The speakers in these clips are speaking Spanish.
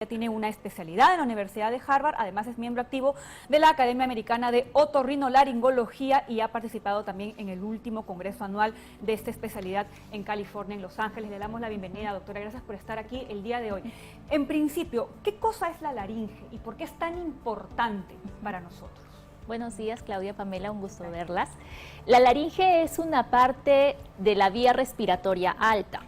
Tiene una especialidad en la Universidad de Harvard, además es miembro activo de la Academia Americana de Otorrinolaringología y ha participado también en el último congreso anual de esta especialidad en California, en Los Ángeles. Le damos la bienvenida, doctora, gracias por estar aquí el día de hoy. En principio, ¿qué cosa es la laringe y por qué es tan importante para nosotros? Buenos días, Claudia, Pamela, un gusto verlas. La laringe es una parte de la vía respiratoria alta.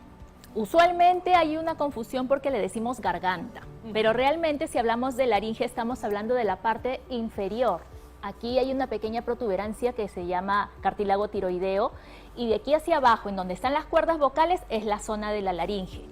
Usualmente hay una confusión porque le decimos garganta, pero realmente si hablamos de laringe estamos hablando de la parte inferior. Aquí hay una pequeña protuberancia que se llama cartílago tiroideo y de aquí hacia abajo, en donde están las cuerdas vocales, es la zona de la laringe.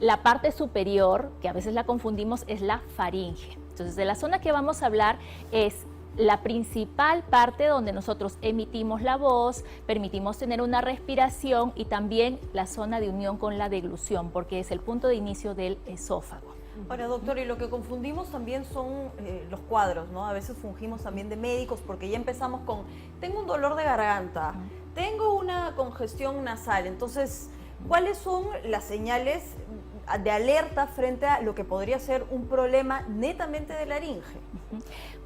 La parte superior, que a veces la confundimos, es la faringe. Entonces, de la zona que vamos a hablar es la principal parte donde nosotros emitimos la voz, permitimos tener una respiración y también la zona de unión con la deglución, porque es el punto de inicio del esófago. Ahora, doctor, y lo que confundimos también son los cuadros, ¿no? A veces fungimos también de médicos porque ya empezamos con, tengo un dolor de garganta, tengo una congestión nasal, entonces, ¿cuáles son las señales de alerta frente a lo que podría ser un problema netamente de laringe?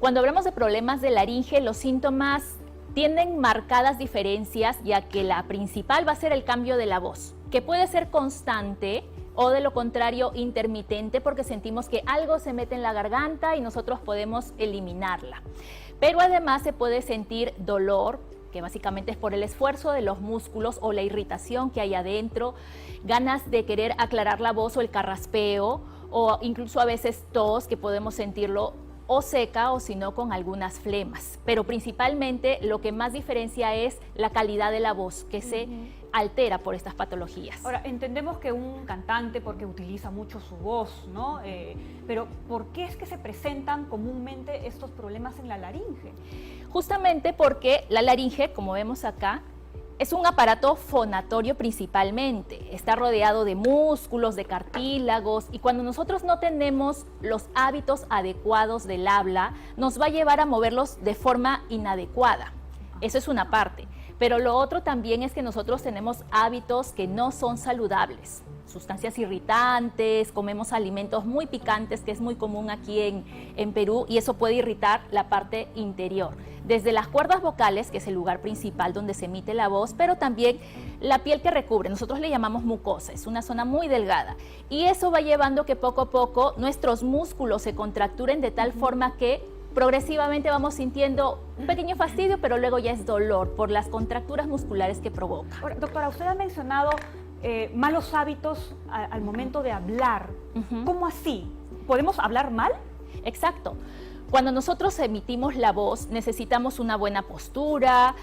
Cuando hablamos de problemas de laringe, los síntomas tienen marcadas diferencias, ya que la principal va a ser el cambio de la voz, que puede ser constante o de lo contrario intermitente, porque sentimos que algo se mete en la garganta y nosotros podemos eliminarla. Pero además se puede sentir dolor, que básicamente es por el esfuerzo de los músculos o la irritación que hay adentro, ganas de querer aclarar la voz o el carraspeo, o incluso a veces tos, que podemos sentirlo o seca o si no con algunas flemas. Pero principalmente lo que más diferencia es la calidad de la voz, que se altera por estas patologías. Ahora, entendemos que un cantante, porque utiliza mucho su voz, ¿no? Pero ¿por qué es que se presentan comúnmente estos problemas en la laringe? Justamente porque la laringe, como vemos acá, es un aparato fonatorio principalmente, está rodeado de músculos, de cartílagos, y cuando nosotros no tenemos los hábitos adecuados del habla, nos va a llevar a moverlos de forma inadecuada. Eso es una parte, pero lo otro también es que nosotros tenemos hábitos que no son saludables, sustancias irritantes, comemos alimentos muy picantes, que es muy común aquí en Perú, y eso puede irritar la parte interior. Desde las cuerdas vocales, que es el lugar principal donde se emite la voz, pero también la piel que recubre, nosotros le llamamos mucosa, es una zona muy delgada, y eso va llevando que poco a poco nuestros músculos se contracturen de tal forma que progresivamente vamos sintiendo un pequeño fastidio, pero luego ya es dolor por las contracturas musculares que provoca. Ahora, doctora, usted ha mencionado malos hábitos al momento de hablar. ¿Cómo así? ¿Podemos hablar mal? Exacto. Cuando nosotros emitimos la voz, necesitamos una buena postura,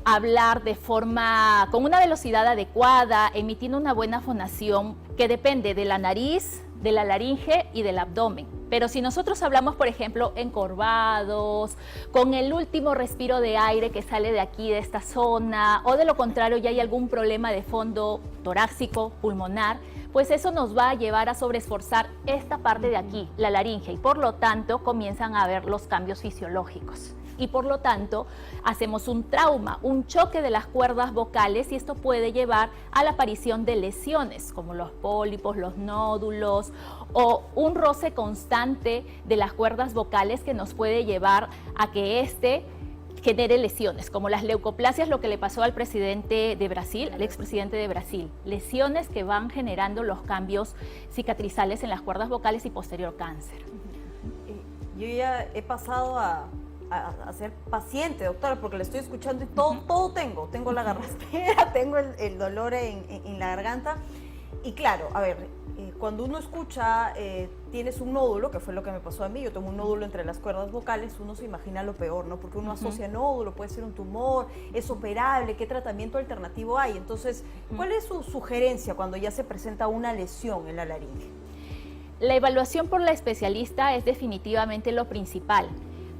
hablar de forma, con una velocidad adecuada, emitiendo una buena fonación que depende de la nariz, de la laringe y del abdomen. Pero si nosotros hablamos, por ejemplo, encorvados, con el último respiro de aire que sale de aquí, de esta zona, o de lo contrario ya hay algún problema de fondo torácico, pulmonar, pues eso nos va a llevar a sobreesforzar esta parte de aquí, la laringe, y por lo tanto comienzan a haber los cambios fisiológicos. Y por lo tanto hacemos un trauma, un choque de las cuerdas vocales, y esto puede llevar a la aparición de lesiones como los pólipos, los nódulos o un roce constante de las cuerdas vocales que nos puede llevar a que genere lesiones, como las leucoplasias, lo que le pasó al presidente de Brasil, al expresidente de Brasil. Lesiones que van generando los cambios cicatrizales en las cuerdas vocales y posterior cáncer. Yo ya he pasado a ser paciente, doctora, porque le estoy escuchando y todo tengo la garraspera, tengo el dolor en la garganta. Y claro, a ver, cuando uno escucha, tienes un nódulo, que fue lo que me pasó a mí, yo tengo un nódulo entre las cuerdas vocales, uno se imagina lo peor, ¿no? Porque uno asocia nódulo, puede ser un tumor, es operable, ¿qué tratamiento alternativo hay? Entonces, ¿cuál es su sugerencia cuando ya se presenta una lesión en la laringe? La evaluación por la especialista es definitivamente lo principal.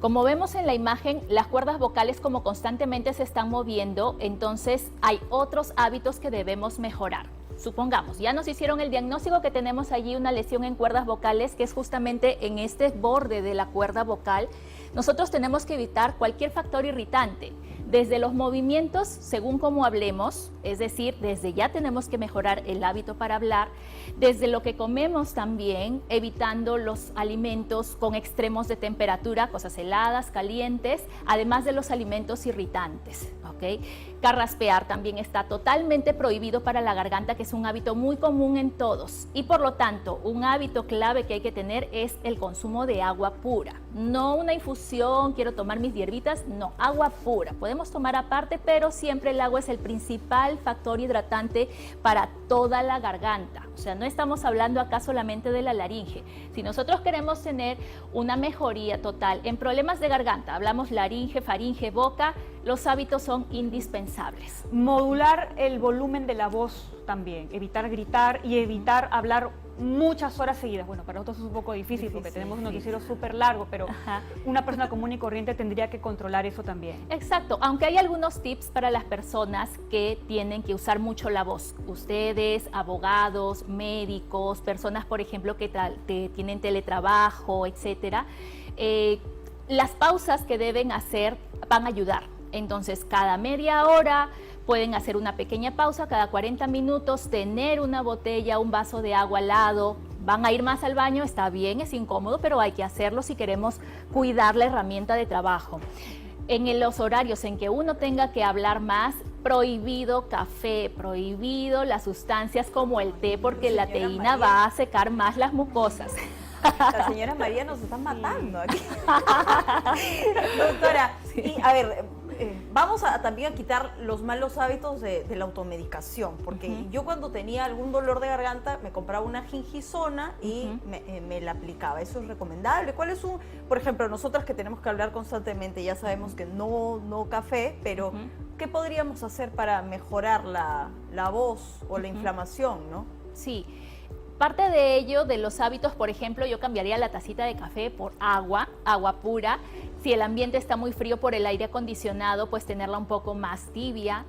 Como vemos en la imagen, las cuerdas vocales como constantemente se están moviendo, entonces hay otros hábitos que debemos mejorar. Supongamos, ya nos hicieron el diagnóstico que tenemos allí una lesión en cuerdas vocales, que es justamente en este borde de la cuerda vocal. Nosotros tenemos que evitar cualquier factor irritante, Desde los movimientos, según cómo hablemos, es decir, desde ya tenemos que mejorar el hábito para hablar, desde lo que comemos también, evitando los alimentos con extremos de temperatura, cosas heladas, calientes, además de los alimentos irritantes, ¿ok? Carraspear también está totalmente prohibido para la garganta, que es un hábito muy común en todos, y por lo tanto, un hábito clave que hay que tener es el consumo de agua pura, no una infusión, quiero tomar mis hierbitas, no, agua pura. Podemos tomar aparte, pero siempre el agua es el principal factor hidratante para toda la garganta. O sea, no estamos hablando acá solamente de la laringe. Si nosotros queremos tener una mejoría total en problemas de garganta, hablamos laringe, faringe, boca, los hábitos son indispensables. Modular el volumen de la voz también, evitar gritar y evitar hablar muchas horas seguidas. Bueno, para nosotros es un poco difícil porque tenemos un noticiero súper largo, pero una persona común y corriente tendría que controlar eso también. Exacto, aunque hay algunos tips para las personas que tienen que usar mucho la voz. Ustedes, abogados, médicos, personas, por ejemplo, que tienen teletrabajo, etcétera, las pausas que deben hacer van a ayudar. Entonces, cada media hora pueden hacer una pequeña pausa, cada 40 minutos, tener una botella, un vaso de agua al lado. Van a ir más al baño, está bien, es incómodo, pero hay que hacerlo si queremos cuidar la herramienta de trabajo. En los horarios en que uno tenga que hablar más, prohibido café, prohibido las sustancias como el té, porque la teína va a secar más las mucosas. La señora María nos está matando aquí. Doctora, y a ver, vamos también a quitar los malos hábitos de la automedicación, porque yo cuando tenía algún dolor de garganta me compraba una Gingisona y me la aplicaba. ¿Eso es recomendable? ¿Cuál es por ejemplo, nosotras que tenemos que hablar constantemente, ya sabemos que no café, pero ¿qué podríamos hacer para mejorar la voz o la inflamación, no? Sí. Parte de ello, de los hábitos, por ejemplo, yo cambiaría la tacita de café por agua pura. Si el ambiente está muy frío por el aire acondicionado, pues tenerla un poco más tibia,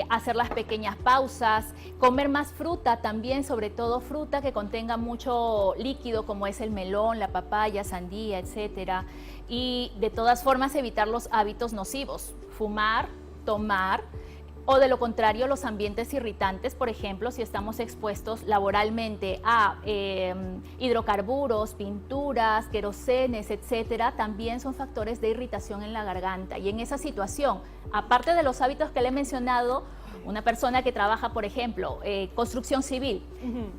hacer las pequeñas pausas, comer más fruta también, sobre todo fruta que contenga mucho líquido, como es el melón, la papaya, sandía, etcétera. Y de todas formas evitar los hábitos nocivos, fumar, tomar, o de lo contrario, los ambientes irritantes, por ejemplo, si estamos expuestos laboralmente a hidrocarburos, pinturas, querosenes, etcétera, también son factores de irritación en la garganta. Y en esa situación, aparte de los hábitos que le he mencionado, una persona que trabaja, por ejemplo, construcción civil,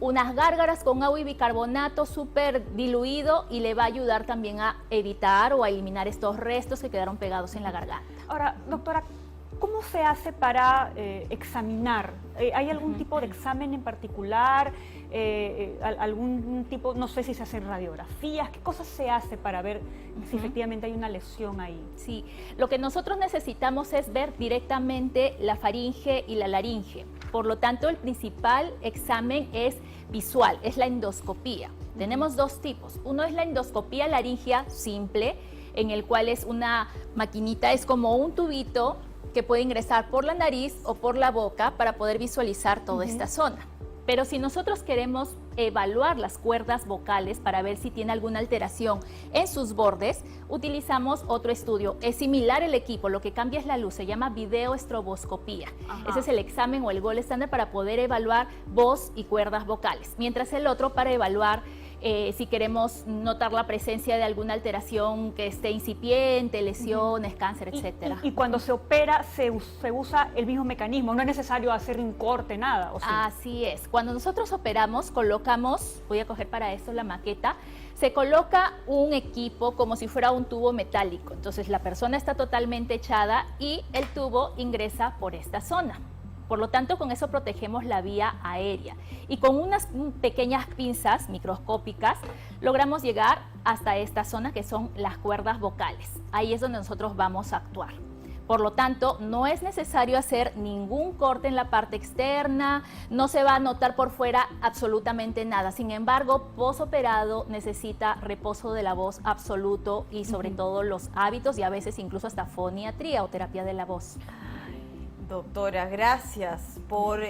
unas gárgaras con agua y bicarbonato súper diluido y le va a ayudar también a evitar o a eliminar estos restos que quedaron pegados en la garganta. Ahora, doctora, ¿cómo se hace para examinar? ¿Hay algún tipo de examen en particular? ¿Algún tipo, no sé si se hacen radiografías? ¿Qué cosas se hace para ver si efectivamente hay una lesión ahí? Sí, lo que nosotros necesitamos es ver directamente la faringe y la laringe. Por lo tanto, el principal examen es visual, es la endoscopía. Tenemos dos tipos. Uno es la endoscopía laringea simple, en el cual es una maquinita, es como un tubito que puede ingresar por la nariz o por la boca para poder visualizar toda esta zona. Pero si nosotros queremos evaluar las cuerdas vocales para ver si tiene alguna alteración en sus bordes, utilizamos otro estudio. Es similar el equipo, lo que cambia es la luz, se llama videoestroboscopía. Ese es el examen o el gold estándar para poder evaluar voz y cuerdas vocales. Mientras el otro para evaluar si queremos notar la presencia de alguna alteración que esté incipiente, lesiones, cáncer, etcétera. Y cuando se opera se usa el mismo mecanismo, no es necesario hacer un corte, nada, ¿o sí? Así es. Cuando nosotros operamos, colocamos, voy a coger para esto la maqueta, se coloca un equipo como si fuera un tubo metálico. Entonces la persona está totalmente echada y el tubo ingresa por esta zona. Por lo tanto, con eso protegemos la vía aérea. Y con unas pequeñas pinzas microscópicas logramos llegar hasta esta zona que son las cuerdas vocales. Ahí es donde nosotros vamos a actuar. Por lo tanto, no es necesario hacer ningún corte en la parte externa, no se va a notar por fuera absolutamente nada. Sin embargo, posoperado necesita reposo de la voz absoluto y sobre todo los hábitos y a veces incluso hasta foniatría o terapia de la voz. Doctora, gracias por